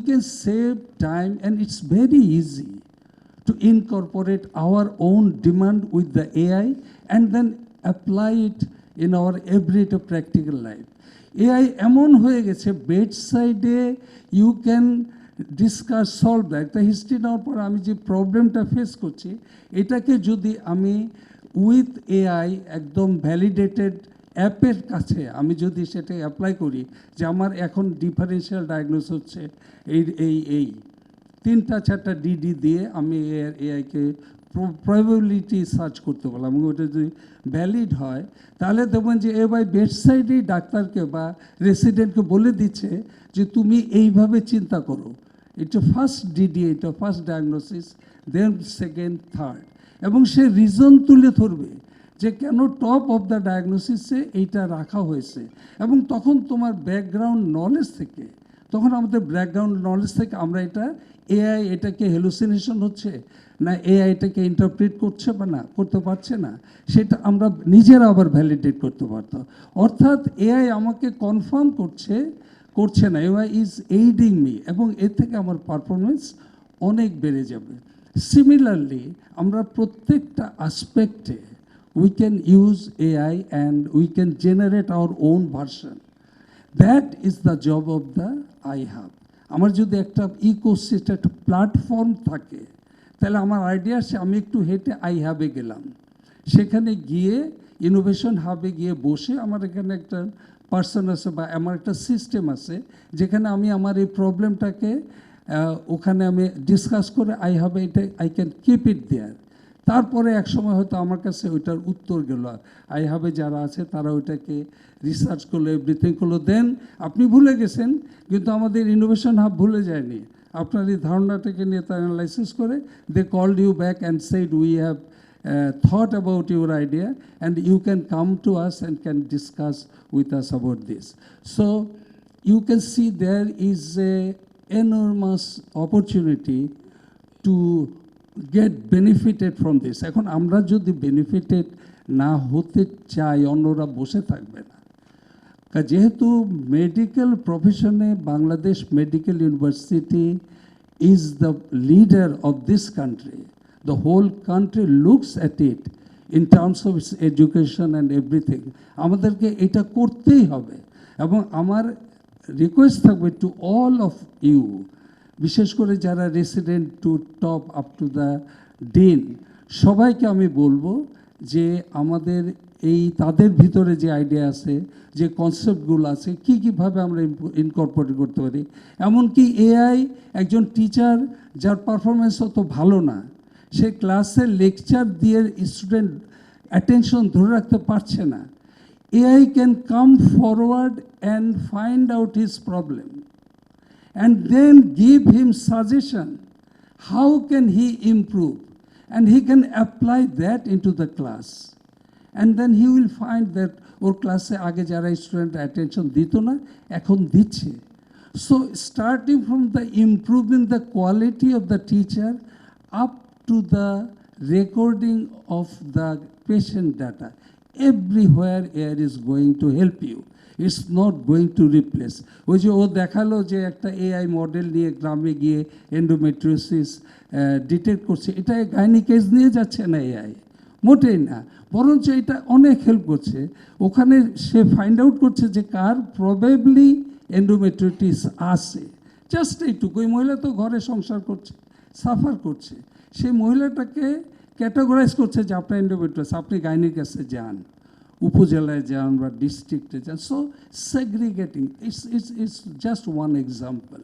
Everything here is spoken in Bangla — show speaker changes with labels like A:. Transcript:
A: can save time, and it's very easy to incorporate our own demand with the AI and then apply it in our everyday practical life. AI এমন হয়ে গেছে বেডসাইডে you can discuss solve that. একটা হিস্ট্রি নেওয়ার পর আমি যে প্রবলেমটা ফেস করছি এটাকে যদি আমি উইথ এআই একদম ভ্যালিডেটেড অ্যাপের কাছে আমি যদি সেটা অ্যাপ্লাই করি যে আমার এখন ডিফারেন্সিয়াল ডায়াগনোস হচ্ছে এই 3-4টা ডিডি দিয়ে আমি এআইকে প্রবাবিলিটি সার্চ করতে পারলাম এবং ওটা যদি ভ্যালিড হয় তাহলে দেখবেন যে এবার বেডসাইডেই ডাক্তারকে বা রেসিডেন্টকে বলে দিচ্ছে যে তুমি এইভাবে চিন্তা করো। এটা ফার্স্ট ডিডি, এটা first diagnosis, then second, third, এবং সে রিজন তুলে ধরবে যে কেন টপ অফ দ্য ডায়াগনোসিসে এইটা রাখা হয়েছে। এবং তখন তোমার ব্যাকগ্রাউন্ড নলেজ থেকে, তখন আমাদের ব্যাকগ্রাউন্ড নলেজ থেকে আমরা এআই এটাকে হ্যালুসিনেশন হচ্ছে না এআই এটাকে ইন্টারপ্রিট করছে বা না করতে পারছে না সেটা আমরা নিজেরা আবার ভ্যালিডেট করতে পারতাম। অর্থাৎ এআই আমাকে কনফার্ম করছে না, এআই ইজ এইডিং মি, এবং এর থেকে আমার পারফরমেন্স অনেক বেড়ে যাবে। সিমিলারলি আমরা প্রত্যেকটা আসপেক্টে we can use AI and we can generate our own version. That is the job of the I hub. আমার যদি একটা ইকোসিস্টেম, একটা প্ল্যাটফর্ম থাকে তাহলে আমার আইডিয়া সে আমি একটু হেঁটে আই হাবে গেলাম, সেখানে গিয়ে ইনোভেশন হাবে গিয়ে বসে আমার এখানে একটা পার্সন আছে বা আমার একটা সিস্টেম আছে যেখানে আমি আমার এই প্রবলেমটাকে ওখানে আমি ডিসকাস করে আই হাবে এটা আই ক্যান কিপ ইট দেয়ার। তারপরে এক সময় হয়তো আমার কাছে ওইটার উত্তর গেল, আই হাবে যারা আছে তারা ওইটাকে রিসার্চ করলো, এভরিথিং করলো, দেন আপনি ভুলে গেছেন কিন্তু আমাদের ইনোভেশন হাব ভুলে যায়নি। আপনার এই ধারণাটাকে নিয়ে তারা অ্যানালাইসিস করে they called you back and said we have thought about your idea and you can come to us and can discuss with us about this. So you can see there is a enormous opportunity to get benefited from this. এখন আমরা যদি বেনিফিটেড না হতে চাই অন্যরা বসে থাকবে না। যেহেতু মেডিকেল প্রফেশনে Bangladesh medical university is the leader of this country. The whole country looks at it in terms of its education and everything. আমাদেরকে এটা করতেই হবে এবং আমার রিকোয়েস্ট থাকবে টু অল অফ ইউ, বিশেষ করে যারা resident to top up to the dean, সবাইকে আমি বলবো যে আমাদের এই তাদের ভিতরে যে আইডিয়া আছে, যে কনসেপ্টগুলো আছে, কীভাবে আমরা ইনকর্পোরেট করতে পারি। এমনকি এআই একজন টিচার যার পারফরমেন্স অত ভালো না, সে ক্লাসে লেকচার দিয়ে স্টুডেন্ট অ্যাটেনশন ধরে রাখতে পারছে না, AI can come forward and find out his problem and then give him suggestion how can he improve, and he can apply that into the class, and then he will find that or class age jara student attention dito na ekhon dicche. So starting from the improving the quality of the teacher up to the recording of the patient data, everywhere AI is going to help you. It's not going to replace. ওই যে ও দেখালো যে একটা এআই মডেল নিয়ে গ্রামে গিয়ে এন্ডোমেট্রিওসিস ডিটেক্ট করছে, এটা গাইনিকেজ নিয়ে যাচ্ছে না এআই, মোটেই না, বরঞ্চ এটা অনেক হেল্প করছে। ওখানে সে ফাইন্ড আউট করছে যে কার প্রবাবলি এন্ডোমেট্রিওটিস আছে, জাস্ট এইটুকু। ওই মহিলা তো ঘরে সংসার করছে, সাফার করছে, সেই মহিলাটাকে ক্যাটাগরাইজ করছে যে আপনার এন্ডোমেট্রিওস, আপনি গাইনির কাছে যান, উপজেলায় যান বা ডিস্ট্রিক্টে যান। So segregating, it's just one example.